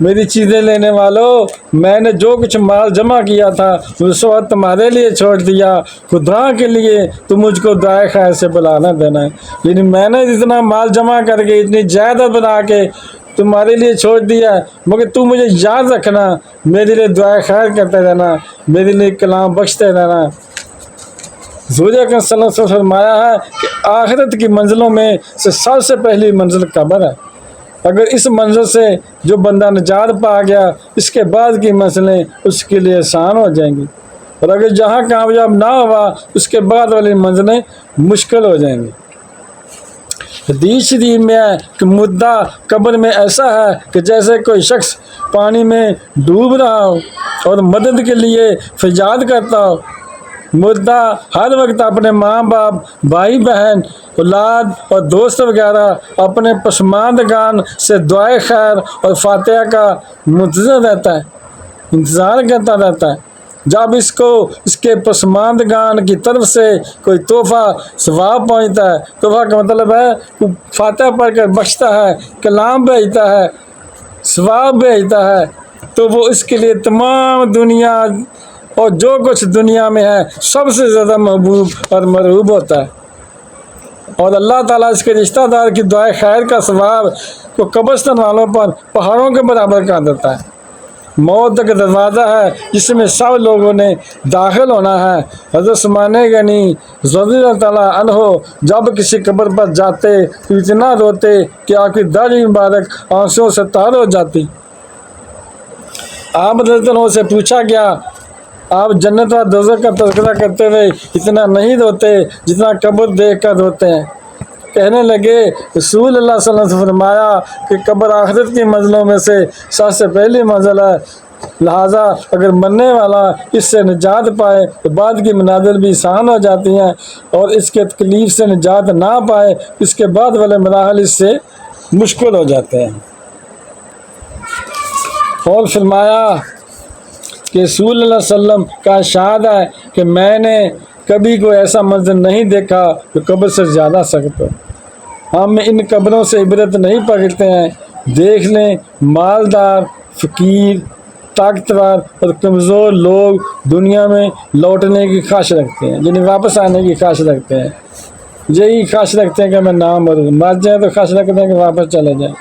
میری چیزیں لینے والوں، میں نے جو کچھ مال جمع کیا تھا اس وقت تمہارے لیے چھوڑ دیا، خدا کے لیے تو مجھ کو دعائے خیر سے بلانا دینا ہے۔ یعنی میں نے اتنا مال جمع کر کے اتنی جائیداد بنا کے تمہارے لیے چھوڑ دیا، مگر تم مجھے یاد رکھنا، میرے لیے دعائے خیر کرتے رہنا، میرے لیے کلام بخشتے رہنا۔ حضور اکرم صلی اللہ علیہ وسلم فرمایا ہے کہ آخرت کی منزلوں میں سے سب سے پہلی منزل قبر ہے۔ اگر اس منزل سے جو بندہ نجات پا گیا، اس کے بعد کی منزلیں اس کے لیے آسان ہو جائیں گی، اور اگر جہاں کامیاب نہ ہوا اس کے بعد والی منزلیں مشکل ہو جائیں گی۔ حدیث شریف میں ہے کہ مردہ قبر میں ایسا ہے کہ جیسے کوئی شخص پانی میں ڈوب رہا ہو اور مدد کے لیے فریاد کرتا ہو۔ مردہ ہر وقت اپنے ماں باپ، بھائی بہن، اولاد اور دوست وغیرہ اپنے پسماندگان سے دعائے خیر اور فاتحہ کا منتظر رہتا ہے، انتظار کرتا رہتا ہے۔ جب اس کو اس کے پسماندگان کی طرف سے کوئی تحفہ ثواب پہنچتا ہے، تحفہ کا مطلب ہے کہ فاتحہ پڑھ کر بخشتا ہے، کلام بھیجتا ہے، ثواب بھیجتا ہے، تو وہ اس کے لیے تمام دنیا اور جو کچھ دنیا میں ہے سب سے زیادہ محبوب اور مرغوب ہوتا ہے۔ اور اللہ تعالیٰ اس کے رشتہ دار کی دعائے خیر کا ثواب کو قبرستان والوں پر پہاڑوں کے برابر کر دیتا ہے۔ موت کا دروازہ ہے جس میں سب لوگوں نے داخل ہونا ہے۔ حضرت عثمان غنی رضی اللہ تعالیٰ عنہ جب کسی قبر پر جاتے تو اتنا روتے کہ آپ کی داڑھی مبارک آنسوؤں سے تار ہو جاتی۔ آپ رضی اللہ عنہ سے پوچھا گیا، آپ جنت و دوزخ کا تذکرہ کرتے ہوئے اتنا نہیں روتے جتنا قبر دیکھ کر روتے ہیں؟ کہنے لگے، رسول اللہ صلی اللہ علیہ وسلم نے فرمایا کہ قبر آخرت کی منزلوں میں سے سب سے پہلی منزل ہے، لہٰذا اگر مرنے والا اس سے نجات پائے تو بعد کی منازل بھی آسان ہو جاتی ہیں، اور اس کے تکلیف سے نجات نہ پائے اس کے بعد والے مراحل اس سے مشکل ہو جاتے ہیں۔ اور فرمایا کہ رسول اللہ علیہ وسلم کا ارشاد ہے کہ میں نے کبھی کوئی ایسا منظر نہیں دیکھا جو قبر سے زیادہ سخت ہو۔ ہم ان قبروں سے عبرت نہیں پکڑتے ہیں۔ دیکھ لیں، مالدار، فقیر، طاقتور اور کمزور لوگ دنیا میں لوٹنے کی خواہش رکھتے ہیں، یعنی واپس آنے کی خواہش رکھتے ہیں، یہی خواہش رکھتے ہیں کہ میں نہ مروں، مر جائیں تو خواہش رکھتے ہیں کہ واپس چلے جائیں۔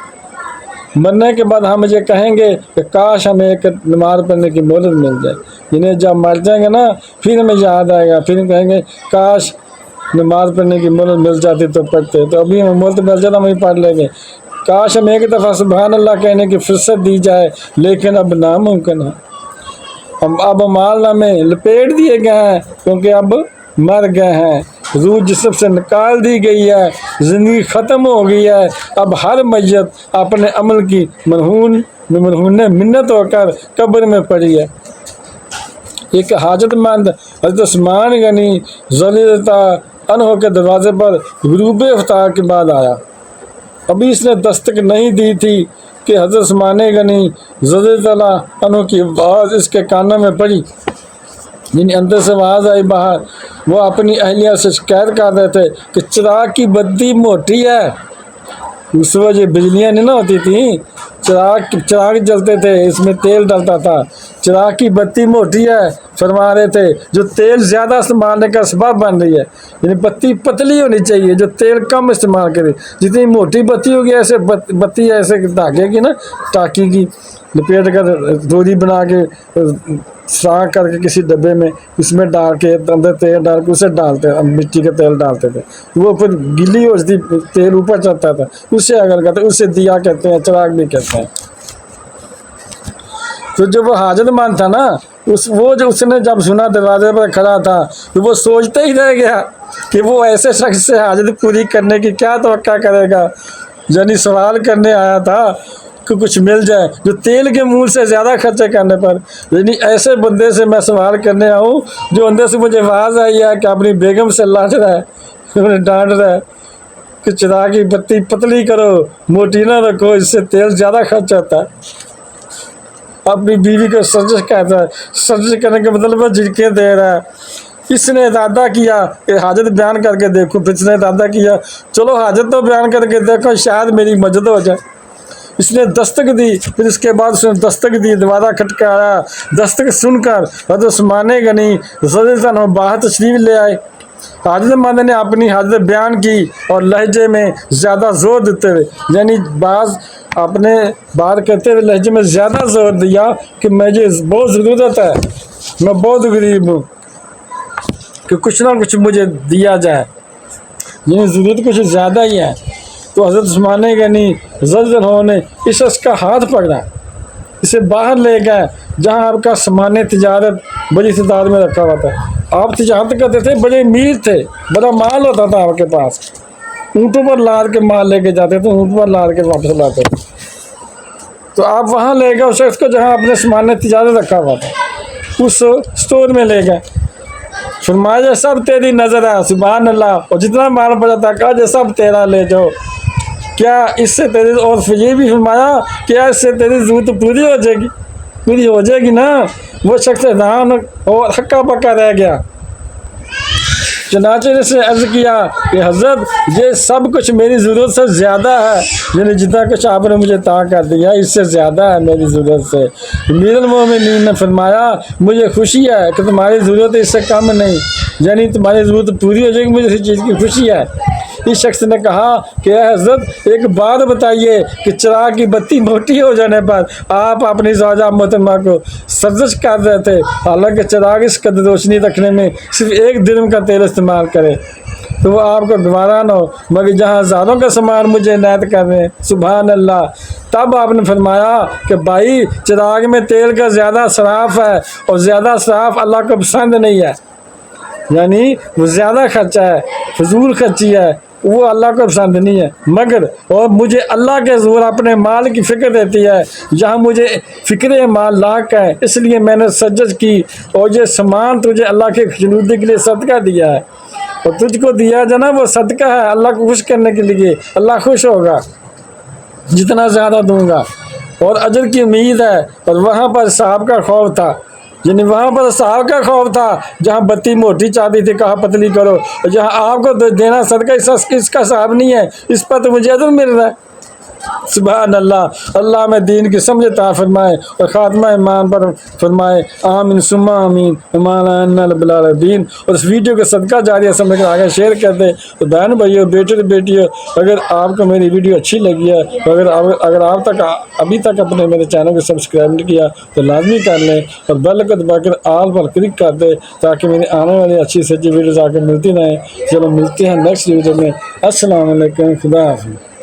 مرنے کے بعد ہم یہ کہیں گے کہ کاش ہمیں ایک نماز پڑھنے کی مہلت مل جائے، یعنی جب مر جائیں گے نا پھر ہمیں یاد آئے گا، پھر کہیں گے کاش نماز پڑھنے کی مہلت مل جاتی تو پڑھتے، تو ابھی ہمیں مہلت مل جائے تو ہم ہی پڑھ لیں گے۔ کاش ہمیں ایک دفعہ سبحان اللہ کہنے کی فرصت دی جائے، لیکن اب ناممکن ہے۔ اب مال نامے لپیٹ دیے گئے ہیں کیونکہ اب مر گئے ہیں، روح جسم سے نکال دی گئی ہے، زندگی ختم ہو گئی ہے۔ اب ہر میت اپنے عمل کی مرہون منت ہو کر قبر میں پڑی ہے۔ ایک حاجت مند حضرت عثمان غنی رضی اللہ عنہ کے دروازے پر غروب افطار کے بعد آیا۔ ابھی اس نے دستک نہیں دی تھی کہ حضرت عثمان غنی رضی اللہ عنہ کی آواز اس کے کانوں میں پڑی، یعنی اندر سے آواز آئی باہر۔ وہ اپنی اہلیہ سے شکایت کر رہے تھے کہ چراغ کی بتی موٹی ہے۔ اس وقت یہ بجلیاں نہیں نہ ہوتی تھیں، چراغ جلتے تھے، اس میں تیل ڈلتا تھا۔ چراغ کی بتی موٹی ہے فرما رہے تھے، جو تیل زیادہ استعمال کا سبب بن رہی ہے، یعنی بتی پتلی ہونی چاہیے جو تیل کم استعمال کرے۔ جتنی موٹی بتی ہوگی ایسے بتی ایسے دھاگے کی نا ٹاکی کی لپیٹ کر دوری بنا کے سراغ کر کے کسی ڈبے میں اس میں ڈال کے اندر تیل ڈال کے اسے ڈالتے، مٹی کا تیل ڈالتے تھے، وہ پھر گلی ہو جاتی، تیل اوپر چڑھتا تھا، اسے اگر کرتے اسے دیا کہتے ہیں، چراغ بھی کہتے ہیں۔ تو جو وہ حاجت مند تھا نا، اس نے جب سنا دروازے پر کھڑا تھا تو وہ سوچتے ہی رہ گیا کہ وہ ایسے شخص سے حاجت پوری کرنے کی کیا توقع کرے گا، یعنی سوال کرنے آیا تھا کہ کچھ مل جائے، جو تیل کے منہ سے زیادہ خرچے کرنے پر، یعنی ایسے بندے سے میں سوال کرنے آؤں جو اندر سے مجھے آواز آئی ہے کہ اپنی بیگم سے لڑ رہا ہے، انہیں ڈانٹ رہا ہے کہ چراغ کی بتی پتلی کرو، موٹی نہ رکھو، اس سے تیل زیادہ خرچ ہوتا ہے۔ اپنی بیوی کو سرزش کہتا ہے، سرزش کرنے کا مطلب ہے جھڑکیں دے رہا ہے۔ اس نے ارادہ کیا کہ حاجت بیان کر کے دیکھوں، پھر اس نے ارادہ کیا چلو حاجت تو بیان کر کے دیکھو، شاید میری مدد ہو جائے۔ اس نے دستک دی، پھر اس کے بعد اس نے دستک دی، دوبارہ کھٹکایا، دستک سن کر حضرت عثمان غنی رضی اللہ عنہ باہر تشریف لے آئے۔ حضرت مانا نے اپنی حاضر بیان کی اور لہجے میں زیادہ زور دیتے ہوئے، یعنی بعض اپنے بات کرتے ہوئے لہجے میں زیادہ زور دیا کہ مجھے بہت ضرورت ہے، میں بہت غریب ہوں، کہ کچھ نہ کچھ مجھے دیا جائے، یعنی ضرورت کچھ زیادہ ہی ہے۔ تو حضرت عثمان غنی رضی اللہ عنہ نے اس شخص کا ہاتھ پکڑا، اسے باہر لے گئے جہاں آپ کا سامان تجارت بڑی تعداد میں رکھا ہوا تھا۔ آپ تجارت کرتے تھے، بڑے امیر تھے، بڑا مال ہوتا تھا آپ کے پاس، اونٹوں پر لاد کے مال لے کے جاتے تھے، اونٹ پر لاد کے واپس لاتے تھے۔ تو آپ وہاں لے گئے اس شخص کو جہاں اپنے سامان تجارت رکھا ہوا تھا، اس اسٹور میں لے گئے، فرمایا سب تیری نظر ہے، سبحان اللہ، اور جتنا مال پڑا تھا کہا جو سب تیرا لے جاؤ، کیا اس سے تیری، اور یہ بھی فرمایا کیا اس سے تیری ضرورت پوری ہو جائے گی؟ پوری ہو جائے گی نا۔ وہ شخص حیران اور ہکا پکا رہ گیا۔ چنانچہ اس نے عرض کیا کہ حضرت یہ سب کچھ میری ضرورت سے زیادہ ہے، یعنی جتنا کچھ آپ نے مجھے عطا کر دیا اس سے زیادہ ہے میری ضرورت سے۔ امیر المومنین نے فرمایا مجھے خوشی ہے کہ تمہاری ضرورت اس سے کم نہیں، یعنی تمہاری ضرورت پوری ہو جائے گی، مجھے اسی چیز کی خوشی ہے۔ اس شخص نے کہا کہ اے حضرت ایک بات بتائیے کہ چراغ کی بتی موٹی ہو جانے پر آپ اپنی زوجہ محترمہ کو سرزش کر رہے تھے، حالانکہ چراغ اس قدر روشنی رکھنے میں صرف 1 درم کا تیل استعمال کرے تو وہ آپ کو گوارا نہ ہو، مگر جہاں ہزاروں کا سامان مجھے عنایت کر رہے ہیں، سبحان اللہ۔ تب آپ نے فرمایا کہ بھائی چراغ میں تیل کا زیادہ اسراف ہے، اور زیادہ اسراف اللہ کو پسند نہیں ہے، یعنی وہ زیادہ خرچہ ہے، فضول خرچی ہے، وہ اللہ کو پسند نہیں ہے۔ مگر اور مجھے اللہ کے حضور اپنے مال کی فکر دیتی ہے، جہاں مجھے فکر مال لاحق ہے، اس لیے میں نے سجد کی، اور یہ سامان تجھے اللہ کے خشنودی کے لیے صدقہ دیا ہے، اور تجھ کو دیا جانا وہ صدقہ ہے اللہ کو خوش کرنے کے لیے، اللہ خوش ہوگا جتنا زیادہ دوں گا، اور اجر کی امید ہے۔ اور وہاں پر صاحب کا خوف تھا، یعنی وہاں پر صاحب کا خوف تھا، جہاں بتی موٹی چاہتی تھی کہا پتلی کرو، اور جہاں آپ کو دینا صدقہ اس کا صاحب نہیں ہے، اس پر تو مجھے اجر مل رہا ہے، سبحان اللہ۔ اللہ میں دین کی سمجھ عطا فرمائے اور خاتمہ ایمان پر فرمائے، آمین ثم آمین، مولانا رب العالمین۔ اور اس ویڈیو کا صدقہ جاریہ سمجھ کر آگے شیئر کر دیں۔ تو بہن بھائیو، بیٹے بیٹیوں، اگر آپ کو میری ویڈیو اچھی لگی ہے، اگر آپ تک ابھی تک اپنے میرے چینل کو سبسکرائب نہیں کیا تو لازمی کر لیں، اور بیل کو دبا کر آل پر کلک کر دیں تاکہ میری آنے والی اچھی سے اچھی ویڈیوز آ کے ملتی رہیں۔ چلو ملتے ہیں نیکسٹ ویڈیو میں۔ السلام علیکم، خدا حافظ۔